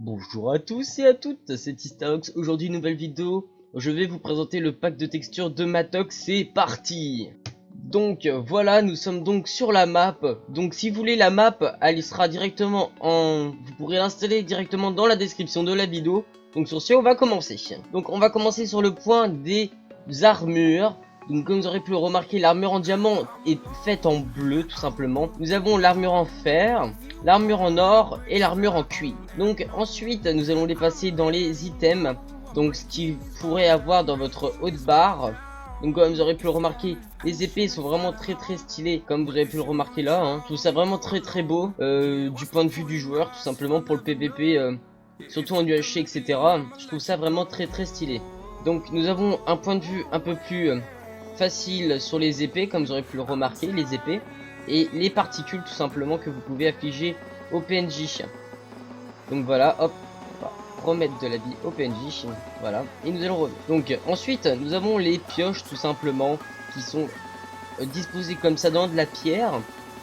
Bonjour à tous et à toutes, c'est Istarox. Aujourd'hui nouvelle vidéo, je vais vous présenter le pack de textures de Matox, c'est parti. Donc voilà, nous sommes donc sur la map. Donc si vous voulez la map, elle sera directement vous pourrez l'installer directement dans la description de la vidéo. Donc sur ce, on va commencer. Donc on va commencer sur le point des armures. Donc comme vous aurez pu le remarquer, l'armure en diamant est faite en bleu tout simplement. Nous avons l'armure en fer, l'armure en or et l'armure en cuivre. Donc ensuite nous allons les passer dans les items. Donc ce qu'il pourrait avoir dans votre haute barre. Donc comme vous aurez pu le remarquer, les épées sont vraiment très stylées, comme vous avez pu le remarquer là, hein. Je trouve ça vraiment très beau du point de vue du joueur, tout simplement pour le PVP, surtout en UHC, etc. Je trouve ça vraiment très stylé. Donc nous avons un point de vue un peu plus facile sur les épées, comme vous aurez pu le remarquer, les épées, et les particules tout simplement que vous pouvez affliger au PNJ. Donc voilà, hop, on va remettre de la vie au PNJ, voilà, et nous allons revenir. Donc ensuite, nous avons les pioches tout simplement, qui sont disposées comme ça dans de la pierre.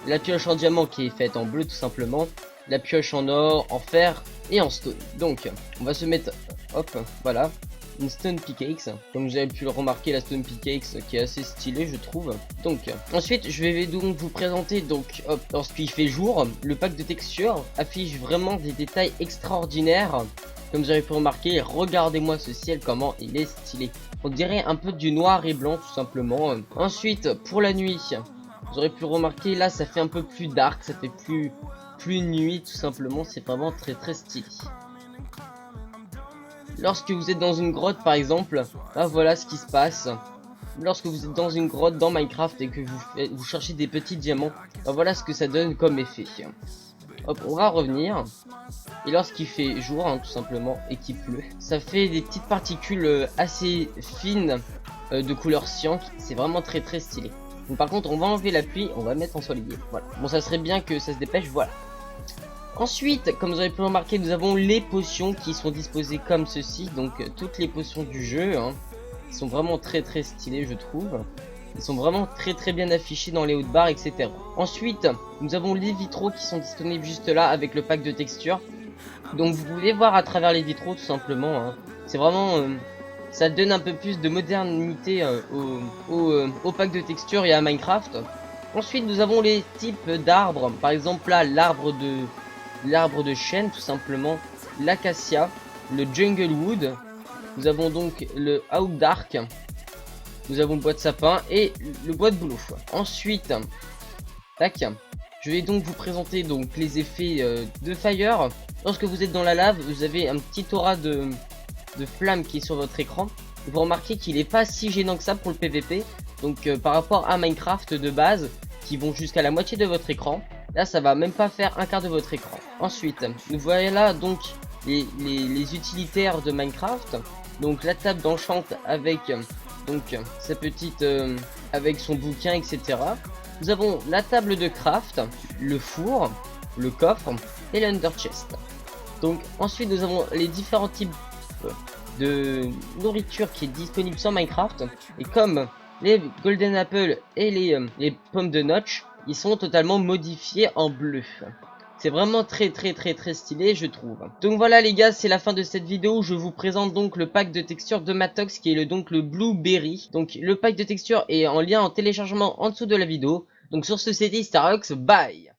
La pioche en diamant qui est faite en bleu tout simplement, la pioche en or, en fer et en stone. Donc on va se mettre, hop, voilà, une stone pickaxe, comme vous avez pu le remarquer, la stone pickaxe qui est assez stylée je trouve. Donc ensuite je vais donc vous présenter, donc hop, lorsqu'il fait jour, le pack de textures affiche vraiment des détails extraordinaires. Comme vous avez pu remarquer, regardez-moi ce ciel, comment il est stylé. On dirait un peu du noir et blanc tout simplement. Ensuite pour la nuit, vous aurez pu remarquer, là ça fait un peu plus dark, ça fait plus nuit tout simplement, c'est vraiment très stylé. Lorsque vous êtes dans une grotte par exemple, là voilà ce qui se passe. Lorsque vous êtes dans une grotte dans Minecraft et que vous cherchez des petits diamants, là, voilà ce que ça donne comme effet. Hop, on va revenir. Et lorsqu'il fait jour, hein, tout simplement, et qu'il pleut, ça fait des petites particules assez fines de couleur cyan. C'est vraiment très stylé. Donc par contre, on va enlever la pluie, on va mettre ensoleillé. Voilà. Bon, ça serait bien que ça se dépêche, voilà. Ensuite, comme vous avez pu remarquer, nous avons les potions qui sont disposées comme ceci. Donc toutes les potions du jeu, hein, qui sont vraiment très stylées je trouve. Ils sont vraiment très bien affichés dans les hautes barres, etc. Ensuite, nous avons les vitraux qui sont disponibles juste là avec le pack de textures. Donc vous pouvez voir à travers les vitraux tout simplement, hein. C'est vraiment... ça donne un peu plus de modernité au pack de textures et à Minecraft. Ensuite, nous avons les types d'arbres. Par exemple là, l'arbre de chêne tout simplement, l'acacia, le jungle wood. Nous avons donc le oak dark. Nous avons le bois de sapin et le bois de bouleau. Ensuite, tac, je vais donc vous présenter donc les effets de fire. Lorsque vous êtes dans la lave, vous avez un petit aura de flamme qui est sur votre écran. Vous remarquez qu'il n'est pas si gênant que ça pour le PVP. Donc par rapport à Minecraft de base, qui vont jusqu'à la moitié de votre écran, là ça va même pas faire un quart de votre écran. Ensuite, nous voilà donc les utilitaires de Minecraft. Donc la table d'enchant avec donc sa petite avec son bouquin, etc. Nous avons la table de craft, le four, le coffre et l'under chest. Donc ensuite nous avons les différents types de nourriture qui est disponible sur Minecraft. Et comme les golden apple et les pommes de notch, ils sont totalement modifiés en bleu. C'est vraiment très stylé je trouve. Donc voilà les gars, c'est la fin de cette vidéo. Je vous présente donc le pack de textures de Matox qui est donc le Blueberry. Donc le pack de textures est en lien en téléchargement en dessous de la vidéo. Donc sur ce, c'était Starox, bye.